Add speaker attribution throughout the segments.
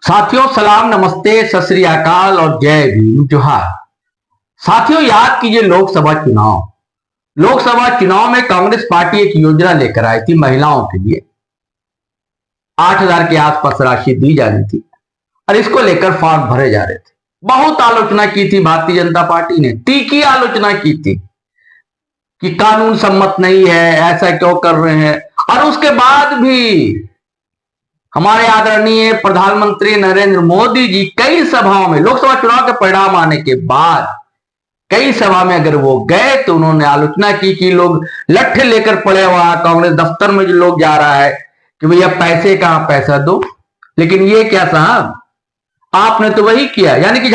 Speaker 1: साथियों सलाम, नमस्ते, सत श्री अकाल और जय भीम जोहार। साथियों याद कीजिए लोकसभा चुनाव में कांग्रेस पार्टी एक योजना लेकर आई थी महिलाओं के लिए। 8,000 के आसपास राशि दी जानी थी और इसको लेकर फॉर्म भरे जा रहे थे। बहुत आलोचना की थी भारतीय जनता पार्टी ने, तीखी आलोचना की थी कि कानून सम्मत नहीं है, ऐसा क्यों कर रहे हैं। और उसके बाद भी हमारे आदरणीय प्रधानमंत्री नरेंद्र मोदी जी कई सभाओं में, लोकसभा चुनाव के परिणाम आने के बाद कई सभा में अगर वो गए तो उन्होंने आलोचना की कि लोग लट्ठे लेकर पड़े हुआ, कांग्रेस दफ्तर में जो लोग जा रहा है कि भैया पैसे कहां, पैसा दो। लेकिन ये क्या साहब, आपने तो वही किया। यानी कि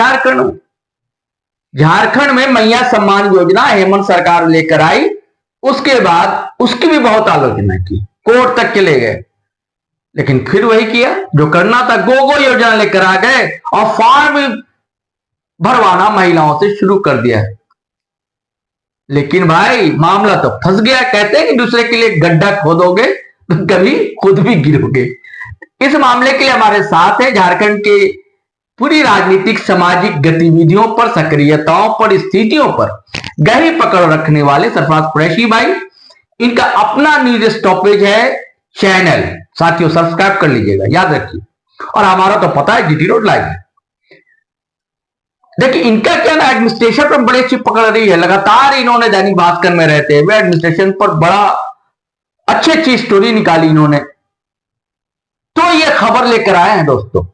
Speaker 1: झारखंड में मैया सम्मान योजना हेमंत सरकार लेकर आई, उसके बाद उसकी भी बहुत आलोचना की, कोर्ट तक चले गए, लेकिन फिर वही किया जो करना था। गोगो योजना लेकर आ गए और फॉर्म भरवाना महिलाओं से शुरू कर दिया। लेकिन भाई मामला तो फंस गया। कहते हैं कि दूसरे के लिए गड्ढा खोदोगे तो कभी खुद भी गिरोगे। इस मामले के लिए हमारे साथ है झारखंड के पूरी राजनीतिक सामाजिक गतिविधियों पर, सक्रियताओं पर, स्थितियों पर गहरी पकड़ रखने वाले सरफराज कुरैशी भाई। इनका अपना न्यूज स्टॉपेज है चैनल, साथियों सब्सक्राइब कर लीजिएगा, याद रखिए। और हमारा तो पता है जीटी रोड लाइव है। देखिए इनका क्या ना, एडमिनिस्ट्रेशन पर बड़ी अच्छी पकड़ रही है। लगातार इन्होंने दैनिक भास्कर में रहते हुए एडमिनिस्ट्रेशन पर बड़ा अच्छी अच्छी स्टोरी निकाली इन्होंने। तो ये खबर लेकर आए हैं दोस्तों,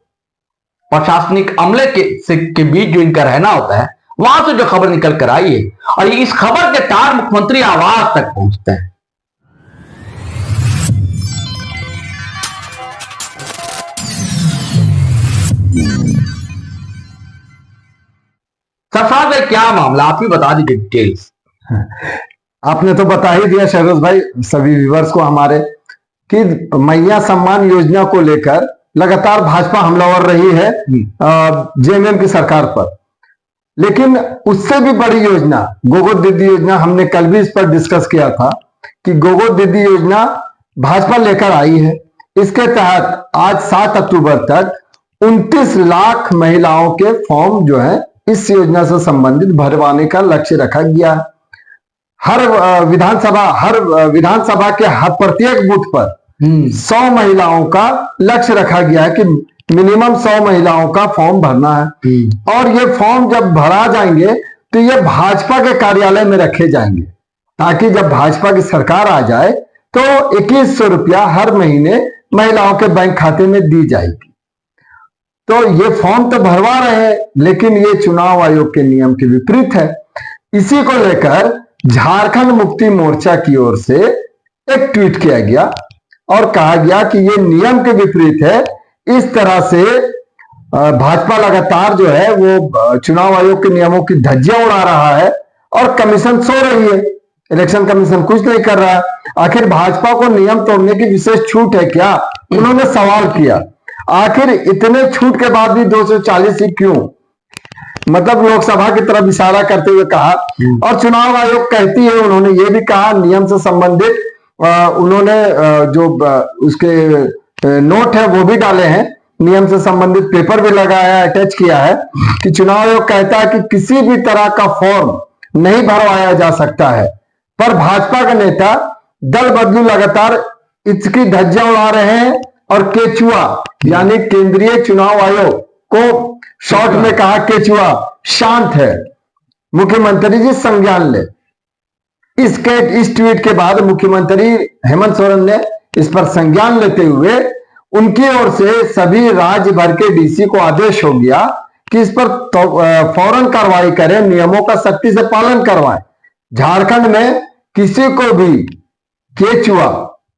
Speaker 1: प्रशासनिक अमले के बीच जो इनका रहना होता है, वहां से जो खबर निकल कर आई है, और इस खबर के तार मुख्यमंत्री आवास तक पहुंचते हैं। सरफराज भाई क्या मामला, आप ही बता दीजिए डिटेल्स।
Speaker 2: आपने तो बता ही दिया शहरोज भाई सभी व्यूवर्स को हमारे कि मैया सम्मान योजना को लेकर लगातार भाजपा हमलावर रही है जेएमएम की सरकार पर। लेकिन उससे भी बड़ी योजना गोगो दीदी योजना, हमने कल भी इस पर डिस्कस किया था कि गोगो दीदी योजना भाजपा लेकर आई है। इसके तहत आज 7 अक्टूबर तक 29 लाख महिलाओं के फॉर्म जो है इस योजना से संबंधित भरवाने का लक्ष्य रखा गया है। हर विधानसभा के हर प्रत्येक बूथ पर 100 महिलाओं का लक्ष्य रखा गया है कि मिनिमम 100 महिलाओं का फॉर्म भरना है। और ये फॉर्म जब भरा जाएंगे तो ये भाजपा के कार्यालय में रखे जाएंगे, ताकि जब भाजपा की सरकार आ जाए तो 2100 रुपया हर महीने महिलाओं के बैंक खाते में दी जाएगी। तो ये फॉर्म तो भरवा रहे हैं, लेकिन ये चुनाव आयोग के नियम के विपरीत है। इसी को लेकर झारखंड मुक्ति मोर्चा की ओर से एक ट्वीट किया गया और कहा गया कि ये नियम के विपरीत है। इस तरह से भाजपा लगातार जो है वो चुनाव आयोग के नियमों की धज्जियां उड़ा रहा है और कमीशन सो रही है। इलेक्शन कमीशन कुछ नहीं कर रहा है। आखिर भाजपा को नियम तोड़ने की विशेष छूट है क्या, उन्होंने सवाल किया। आखिर इतने छूट के बाद भी 240 ही क्यों, मतलब लोकसभा की तरफ इशारा करते हुए कहा। और चुनाव आयोग कहती है, उन्होंने ये भी कहा नियम से संबंधित उन्होंने जो उसके नोट है वो भी डाले हैं, नियम से संबंधित पेपर भी लगाया है, अटैच किया है कि चुनाव आयोग कहता है कि किसी भी तरह का फॉर्म नहीं भरवाया जा सकता है। पर भाजपा के नेता दल बदलू लगातार इसकी धज्जियां उड़ा रहे हैं और केचुआ यानी केंद्रीय चुनाव आयोग को शॉर्ट में कहा केचुआ शांत है, मुख्यमंत्री जी संज्ञान ले। इस ट्वीट के बाद मुख्यमंत्री हेमंत सोरेन ने इस पर संज्ञान लेते हुए उनकी ओर से सभी राज्य भर के डीसी को आदेश हो गया कि इस पर फौरन कार्रवाई करें, नियमों का सख्ती से पालन करवाएं। झारखंड में किसी को भी केचुआ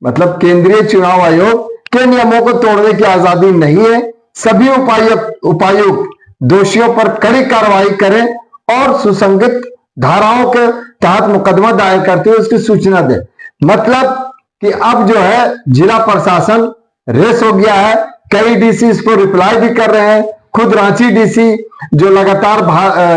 Speaker 2: मतलब केंद्रीय चुनाव आयोग के नियमों को तोड़ने की आजादी नहीं है। सभी उपायुक्त दोषियों पर कड़ी कार्रवाई करें और सुसंगत धाराओं के तहत मुकदमा दायर करते हुए उसकी सूचना दें। मतलब कि अब जो है जिला प्रशासन रेस हो गया है। कई डीसी इस पर रिप्लाई भी कर रहे हैं। खुद रांची डीसी जो लगातार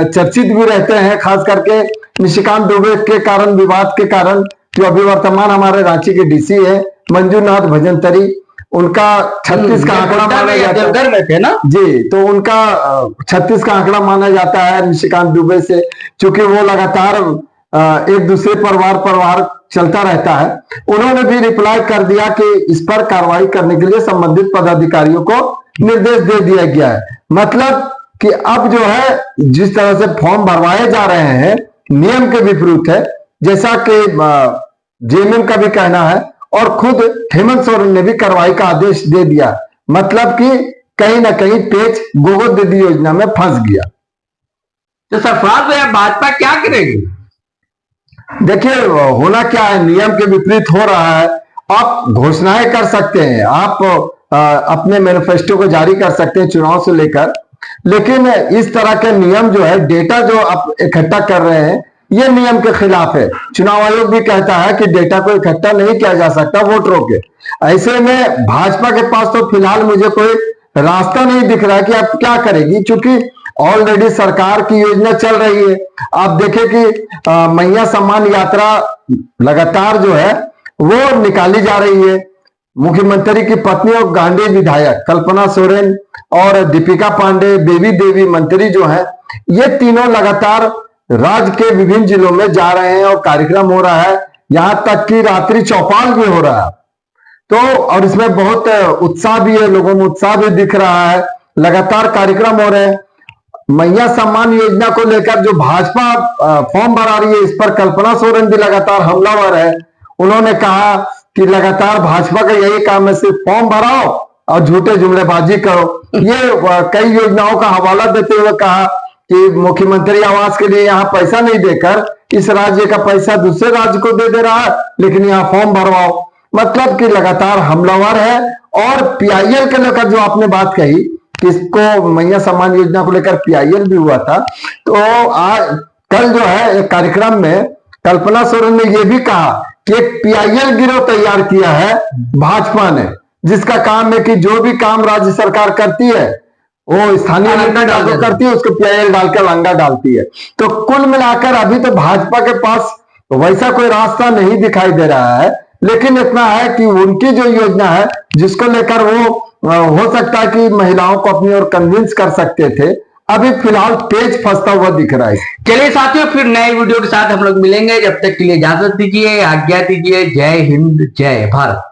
Speaker 2: चर्चित भी रहते हैं, खास करके निशिकांत दुबे के कारण, विवाद के कारण, जो अभी वर्तमान हमारे रांची के डीसी है मंजूनाथ भजंतरी, उनका 36 का आंकड़ा माना जाता है।
Speaker 1: देवघर में थे ना
Speaker 2: जी, तो उनका 36 का आंकड़ा माना जाता है निशिकांत दुबे से, क्योंकि वो लगातार एक दूसरे परिवार चलता रहता है। उन्होंने भी रिप्लाई कर दिया कि इस पर कार्रवाई करने के लिए संबंधित पदाधिकारियों को निर्देश दे दिया गया है। मतलब कि अब जो है जिस तरह से फॉर्म भरवाए जा रहे हैं नियम के विपरीत है, जैसा कि जेएमएम का भी कहना है और खुद हेमंत सोरेन ने भी कार्रवाई का आदेश दे दिया। मतलब कि कहीं ना कहीं पेच गोगो दीदी योजना में फंस गया।
Speaker 1: तो सरफराज भैया भाजपा क्या करेगी?
Speaker 2: देखिए होना क्या है, नियम के विपरीत हो रहा है। आप घोषणाएं कर सकते हैं, आप अपने मैनिफेस्टो को जारी कर सकते हैं चुनाव से लेकर, लेकिन इस तरह के नियम जो है, डेटा जो आप इकट्ठा कर रहे हैं, ये नियम के खिलाफ है। चुनाव आयोग भी कहता है कि डेटा को इकट्ठा नहीं किया जा सकता वोटरों के। ऐसे में भाजपा के पास तो फिलहाल मुझे कोई रास्ता नहीं दिख रहा कि आप क्या करेगी, क्योंकि ऑलरेडी सरकार की योजना चल रही है। आप देखें कि मैया सम्मान यात्रा लगातार जो है वो निकाली जा रही है। मुख्यमंत्री की पत्नी और गांधी विधायक कल्पना सोरेन और दीपिका पांडे, बेबी देवी मंत्री जो है, ये तीनों लगातार राज्य के विभिन्न जिलों में जा रहे हैं और कार्यक्रम हो रहा है। यहां तक कि रात्रि चौपाल भी हो रहा है। तो और इसमें बहुत उत्साह भी है, लोगों में उत्साह भी दिख रहा है। लगातार कार्यक्रम हो रहे हैं। मैया सम्मान योजना को लेकर जो भाजपा फॉर्म भरा रही है, इस पर कल्पना सोरेन भी लगातार हमलावर है। उन्होंने कहा कि लगातार भाजपा का यही काम है, सिर्फ फॉर्म भराओ और झूठे जुमलेबाजी करो। ये कई योजनाओं का हवाला देते हुए कहा कि मुख्यमंत्री आवास के लिए यहाँ पैसा नहीं देकर इस राज्य का पैसा दूसरे राज्य को दे रहा है, लेकिन यहाँ फॉर्म भरवाओ। मतलब कि लगातार हमलावर है। और पीआईएल के लेकर जो आपने बात कही, किसको मैया सम्मान योजना को लेकर पीआईएल भी हुआ था, तो आज कल जो है एक कार्यक्रम में कल्पना सोरेन ने यह भी कहा कि एक पीआईएल गिरोह तैयार किया है भाजपा ने, जिसका काम है कि जो भी काम राज्य सरकार करती है वो स्थानीय नेता करती है, उसको पीआईएल डालकर लंगा डालती है। तो कुल मिलाकर अभी तो भाजपा के पास वैसा कोई रास्ता नहीं दिखाई दे रहा है, लेकिन इतना है कि उनकी जो योजना है जिसको लेकर वो हो सकता है कि महिलाओं को अपनी ओर कन्विंस कर सकते थे, अभी फिलहाल पेच फंसता हुआ दिख रहा है।
Speaker 1: चलिए साथियों, फिर नए वीडियो के साथ हम लोग मिलेंगे। जब तक के लिए इजाजत दीजिए, आज्ञा दीजिए। जय हिंद, जय भारत।